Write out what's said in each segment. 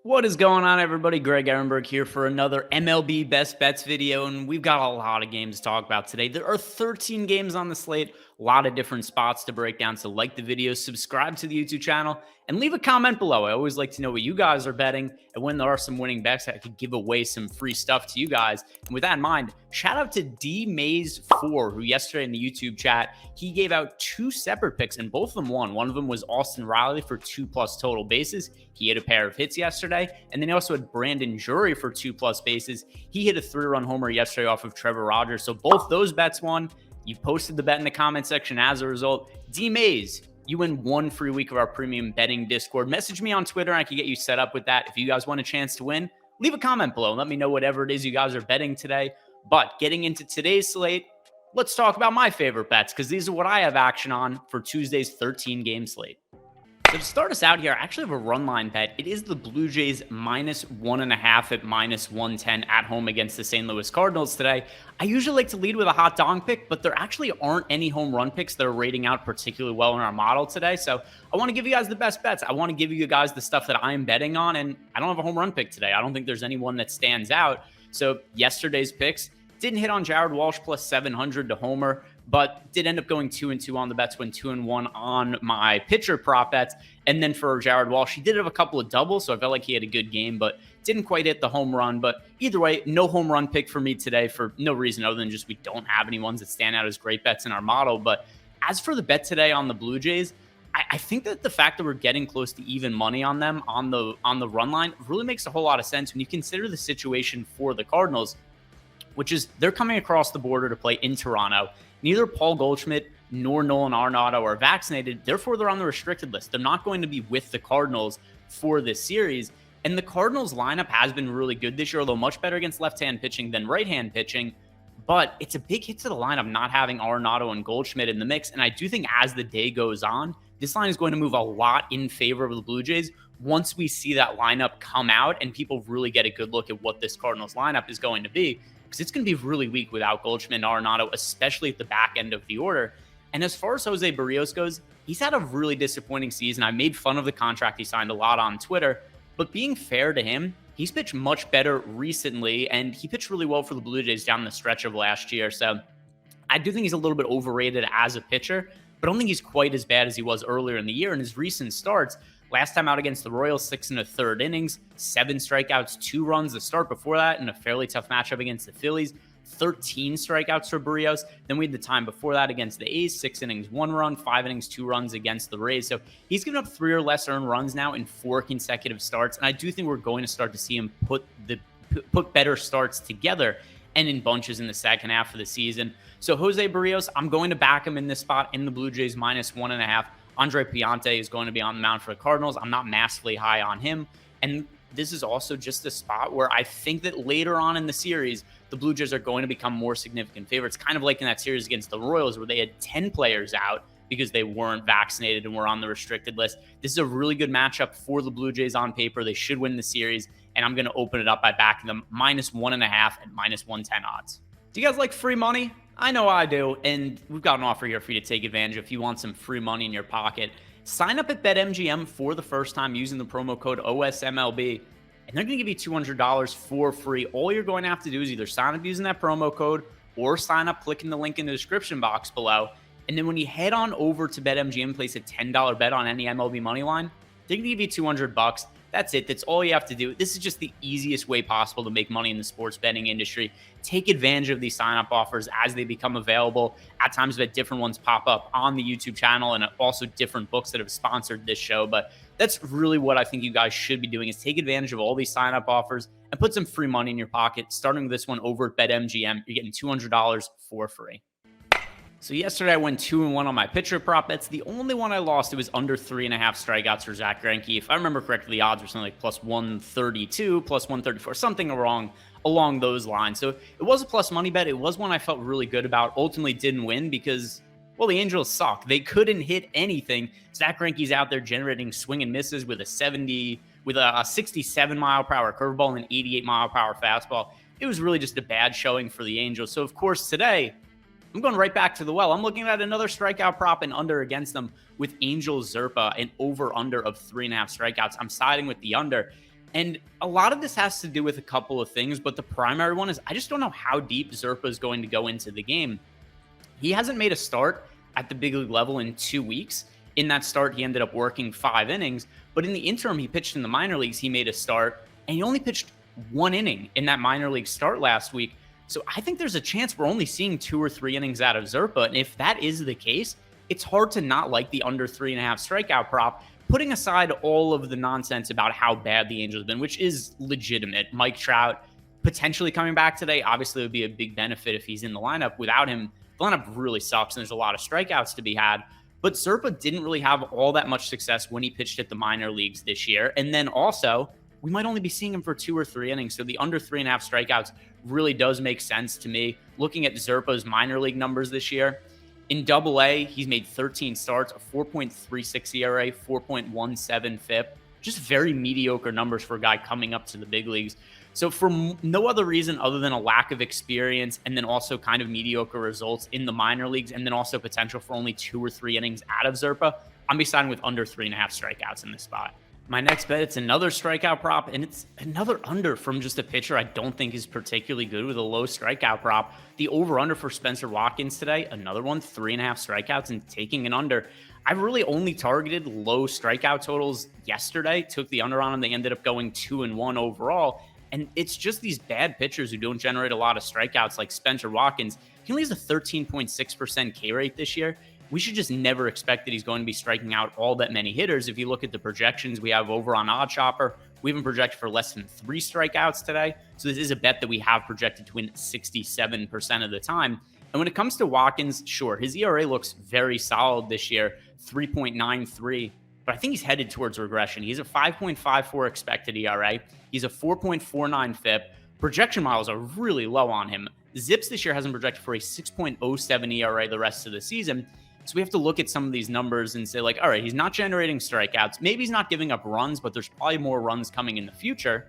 What is going on, everybody? Greg Ehrenberg here for another MLB Best Bets video, and we've got a lot of games to talk about today. There are 13 games on the slate, a lot of different spots to break down, so like the video, subscribe to the YouTube channel, and leave a comment below. I always like to know what you guys are betting, and when there are some winning bets, I could give away some free stuff to you guys. And with that in mind, shout out to DMaze4, who yesterday in the YouTube chat, he gave out two separate picks, and both of them won. One of them was Austin Riley for 2+ total bases. He had a pair of hits yesterday. And then he also had Brandon Drury for 2+ bases. He hit a 3-run homer yesterday off of Trevor Rogers. So both those bets won. You posted the bet in the comment section as a result. D-Maze, you win one free week of our premium betting Discord. Message me on Twitter and I can get you set up with that. If you guys want a chance to win, leave a comment below and let me know whatever it is you guys are betting today. But getting into today's slate, let's talk about my favorite bets because these are what I have action on for Tuesday's 13-game slate. So to start us out here, I actually have a run line bet. It is the Blue Jays -1.5 at -110 at home against the St. Louis Cardinals today. I usually like to lead with a hot dog pick, but there actually aren't any home run picks that are rating out particularly well in our model today. So I want to give you guys the best bets. I want to give you guys the stuff that I'm betting on, and I don't have a home run pick today. I don't think there's anyone that stands out. So yesterday's picks didn't hit on Jared Walsh plus 700 to homer, but did end up going 2-2 on the bets, went 2-1 on my pitcher prop bets. And then for Jared Walsh, he did have a couple of doubles, so I felt like he had a good game, but didn't quite hit the home run. But either way, no home run pick for me today for no reason other than just we don't have any ones that stand out as great bets in our model. But as for the bet today on the Blue Jays, I think that the fact that we're getting close to even money on them on the run line really makes a whole lot of sense when you consider the situation for the Cardinals, which is they're coming across the border to play in Toronto. Neither Paul Goldschmidt nor Nolan Arenado are vaccinated. Therefore, they're on the restricted list. They're not going to be with the Cardinals for this series. And the Cardinals lineup has been really good this year, although much better against left-hand pitching than right-hand pitching. But it's a big hit to the lineup not having Arenado and Goldschmidt in the mix. And I do think as the day goes on, this line is going to move a lot in favor of the Blue Jays once we see that lineup come out and people really get a good look at what this Cardinals lineup is going to be. Because it's going to be really weak without Goldschmidt and Arenado, especially at the back end of the order. And as far as Jose Barrios goes, he's had a really disappointing season. I made fun of the contract he signed a lot on Twitter, but being fair to him, he's pitched much better recently, and he pitched really well for the Blue Jays down the stretch of last year. So I do think he's a little bit overrated as a pitcher, but I don't think he's quite as bad as he was earlier in the year. In his recent starts, last time out against the Royals, 6 1/3 innings, 7 strikeouts, 2 runs. The start before that in a fairly tough matchup against the Phillies, 13 strikeouts for Barrios. Then we had the time before that against the A's, 6 innings, 1 run, 5 innings, 2 runs against the Rays. So he's given up 3 or less earned runs now in 4 consecutive starts. And I do think we're going to start to see him put better starts together and in bunches in the second half of the season. So Jose Barrios, I'm going to back him in this spot in the Blue Jays -1.5. Andre Piante is going to be on the mound for the Cardinals. I'm not massively high on him. And this is also just a spot where I think that later on in the series, the Blue Jays are going to become more significant favorites, kind of like in that series against the Royals where they had 10 players out because they weren't vaccinated and were on the restricted list. This is a really good matchup for the Blue Jays on paper. They should win the series, and I'm going to open it up by backing them -1.5 at -110 odds. Do you guys like free money? I know I do, and we've got an offer here for you to take advantage of if you want some free money in your pocket. Sign up at BetMGM for the first time using the promo code OSMLB, and they're going to give you $200 for free. All you're going to have to do is either sign up using that promo code or sign up clicking the link in the description box below. And then when you head on over to BetMGM, place a $10 bet on any MLB money line, they're going to give you $200. That's it. That's all you have to do. This is just the easiest way possible to make money in the sports betting industry. Take advantage of these sign-up offers as they become available. At times, we've had different ones pop up on the YouTube channel and also different books that have sponsored this show. But that's really what I think you guys should be doing is take advantage of all these sign-up offers and put some free money in your pocket. Starting with this one over at BetMGM, you're getting $200 for free. So yesterday I went 2-1 on my pitcher prop bets. The only one I lost, it was under 3.5 strikeouts for Zach Greinke. If I remember correctly, the odds were something like +132, +134, something along those lines. So it was a plus money bet. It was one I felt really good about. Ultimately didn't win because, well, the Angels suck. They couldn't hit anything. Zach Greinke's out there generating swing and misses with a 67 mile per hour curveball and an 88 mile per hour fastball. It was really just a bad showing for the Angels. So of course today, I'm going right back to the well. I'm looking at another strikeout prop and under against them with Angels Zerpa, an over-under of 3.5 strikeouts. I'm siding with the under. And a lot of this has to do with a couple of things, but the primary one is I just don't know how deep Zerpa is going to go into the game. He hasn't made a start at the big league level in 2 weeks. In that start, he ended up working 5 innings, but in the interim, he pitched in the minor leagues. He made a start, and he only pitched 1 inning in that minor league start last week. So I think there's a chance we're only seeing 2 or 3 innings out of Zerpa. And if that is the case, it's hard to not like the under 3.5 strikeout prop, putting aside all of the nonsense about how bad the Angels have been, which is legitimate. Mike Trout potentially coming back today, obviously, would be a big benefit if he's in the lineup. Without him, the lineup really sucks, and there's a lot of strikeouts to be had. But Zerpa didn't really have all that much success when he pitched at the minor leagues this year. And then also, we might only be seeing him for 2 or 3 innings. So the under 3.5 strikeouts really does make sense to me. Looking at Zerpa's minor league numbers this year, in Double-A, he's made 13 starts, a 4.36 ERA, 4.17 FIP. Just very mediocre numbers for a guy coming up to the big leagues. So for no other reason other than a lack of experience and then also kind of mediocre results in the minor leagues and then also potential for only 2 or 3 innings out of Zerpa, I'm be siding with under 3.5 strikeouts in this spot. My next bet, it's another strikeout prop, and it's another under from just a pitcher I don't think is particularly good with a low strikeout prop. The over-under for Spenser Watkins today, another one, 3.5 strikeouts and taking an under. I really only targeted low strikeout totals yesterday, took the under on them. They ended up going 2-1 overall. And it's just these bad pitchers who don't generate a lot of strikeouts like Spenser Watkins. He only has a 13.6% K rate this year. We should just never expect that he's going to be striking out all that many hitters. If you look at the projections we have over on OddsShopper, we even projected for less than 3 strikeouts today. So this is a bet that we have projected to win 67% of the time. And when it comes to Watkins, sure, his ERA looks very solid this year, 3.93. But I think he's headed towards regression. He's a 5.54 expected ERA. He's a 4.49 FIP. Projection models are really low on him. Zips this year hasn't projected for a 6.07 ERA the rest of the season. So we have to look at some of these numbers and say, like, all right, he's not generating strikeouts. Maybe he's not giving up runs, but there's probably more runs coming in the future.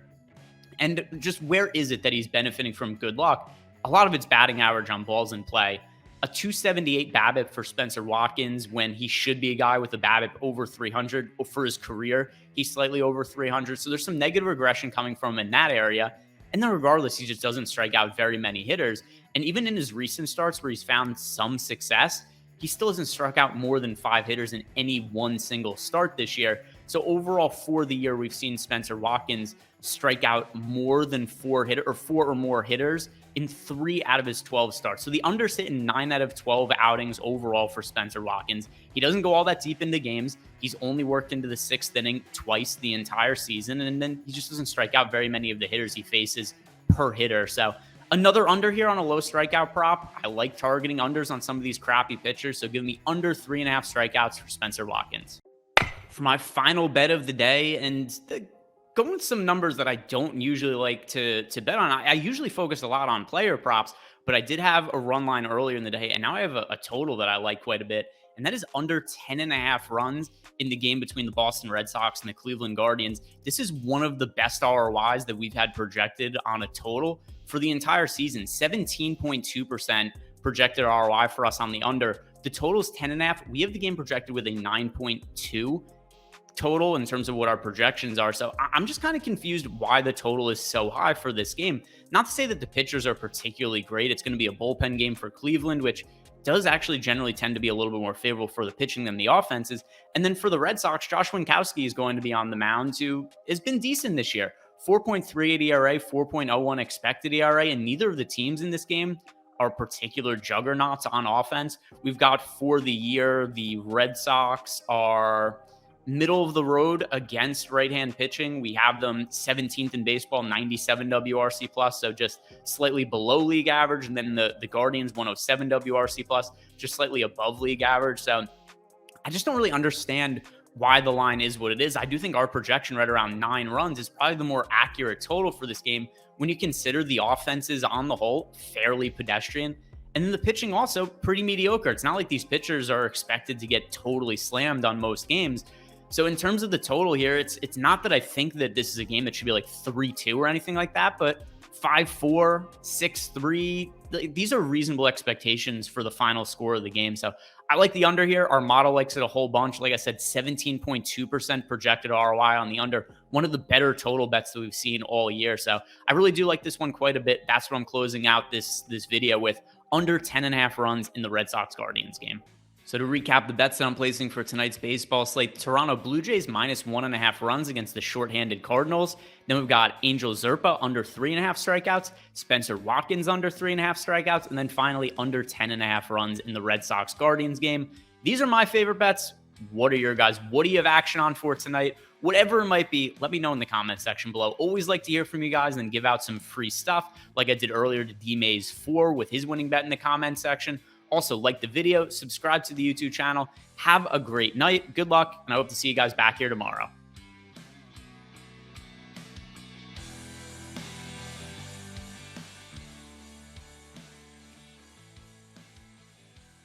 And just where is it that he's benefiting from good luck? A lot of it's batting average on balls in play. A 278 BABIP for Spenser Watkins when he should be a guy with a BABIP over 300 for his career. He's slightly over 300. So there's some negative regression coming from him in that area. And then regardless, he just doesn't strike out very many hitters. And even in his recent starts where he's found some success, he still hasn't struck out more than 5 hitters in any one single start this year. So overall for the year, we've seen Spenser Watkins strike out more than 4 or more hitters in 3 out of his 12 starts. So the under's hit in 9 out of 12 outings overall for Spenser Watkins. He doesn't go all that deep into games. He's only worked into the 6th inning twice the entire season, and then he just doesn't strike out very many of the hitters he faces per hitter. So another under here on a low strikeout prop. I like targeting unders on some of these crappy pitchers, so give me under 3.5 strikeouts for Spenser Watkins. For my final bet of the day, and going with some numbers that I don't usually like to bet on. I usually focus a lot on player props, but I did have a run line earlier in the day, and now I have a total that I like quite a bit, and that is under 10.5 runs in the game between the Boston Red Sox and the Cleveland Guardians. This is one of the best ROIs that we've had projected on a total for the entire season. 17.2% projected ROI for us on the under. The total is 10.5. We have the game projected with a 9.2 total in terms of what our projections are. So I'm just kind of confused why the total is so high for this game. Not to say that the pitchers are particularly great. It's going to be a bullpen game for Cleveland, which does actually generally tend to be a little bit more favorable for the pitching than the offenses. And then for the Red Sox, Josh Winkowski is going to be on the mound, who has been decent this year. 4.38 ERA, 4.01 expected ERA, and neither of the teams in this game are particular juggernauts on offense. We've got for the year, the Red Sox are middle of the road against right-hand pitching. We have them 17th in baseball, 97 WRC plus, so just slightly below league average. And then the Guardians, 107 WRC plus, just slightly above league average. So I just don't really understand why the line is what it is. I do think our projection right around 9 runs is probably the more accurate total for this game when you consider the offenses on the whole fairly pedestrian. And then the pitching also pretty mediocre. It's not like these pitchers are expected to get totally slammed on most games. So in terms of the total here, it's not that I think that this is a game that should be like 3-2 or anything like that, but 5-4, 6-3, these are reasonable expectations for the final score of the game. So I like the under here. Our model likes it a whole bunch. Like I said, 17.2% projected ROI on the under. One of the better total bets that we've seen all year. So I really do like this one quite a bit. That's what I'm closing out this video with, under 10.5 runs in the Red Sox Guardians game. So to recap the bets that I'm placing for tonight's baseball slate, Toronto Blue Jays minus 1.5 runs against the shorthanded Cardinals. Then we've got Angel Zerpa under 3.5 strikeouts, Spenser Watkins under 3.5 strikeouts, and then finally under 10.5 runs in the Red Sox Guardians game. These are my favorite bets. What are your guys? What do you have action on for tonight? Whatever it might be, let me know in the comment section below. Always like to hear from you guys and give out some free stuff like I did earlier to D-Maze4 with his winning bet in the comment section. Also, like the video, subscribe to the YouTube channel. Have a great night. Good luck, and I hope to see you guys back here tomorrow.